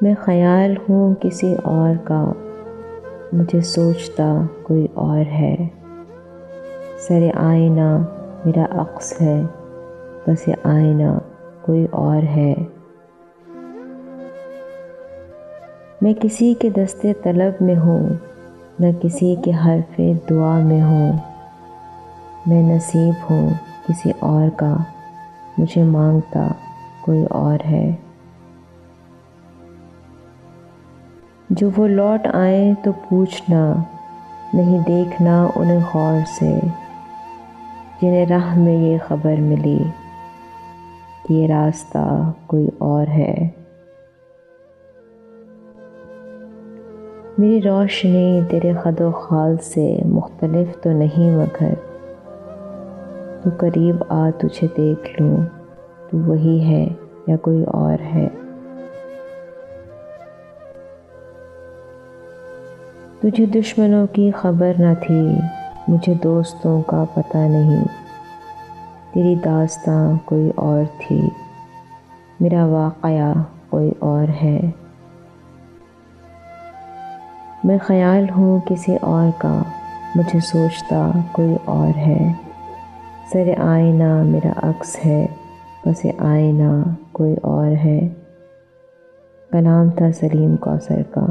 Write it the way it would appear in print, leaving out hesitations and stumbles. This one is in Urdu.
میں خیال ہوں کسی اور کا، مجھے سوچتا کوئی اور ہے۔ سر آئینہ میرا عکس ہے، بس یہ آئینہ کوئی اور ہے۔ میں کسی کے دست طلب میں ہوں، نہ کسی کے حرف دعا میں ہوں۔ میں نصیب ہوں کسی اور کا، مجھے مانگتا کوئی اور ہے۔ جو وہ لوٹ آئیں تو پوچھنا، نہیں دیکھنا انہیں غور سے، جنہیں راہ میں یہ خبر ملی کہ یہ راستہ کوئی اور ہے۔ میری روشنی تیرے خد و خال سے مختلف تو نہیں، مگر تو قریب آ تجھے دیکھ لوں، تو وہی ہے یا کوئی اور ہے۔ تجھے دشمنوں کی خبر نہ تھی، مجھے دوستوں کا پتہ نہیں۔ تیری داستاں کوئی اور تھی، میرا واقعہ کوئی اور ہے۔ میں خیال ہوں کسی اور کا، مجھے سوچتا کوئی اور ہے۔ سر آئینہ میرا عکس ہے، بس یہ آئینہ کوئی اور ہے۔ کلام تھا سلیم کوثر کا۔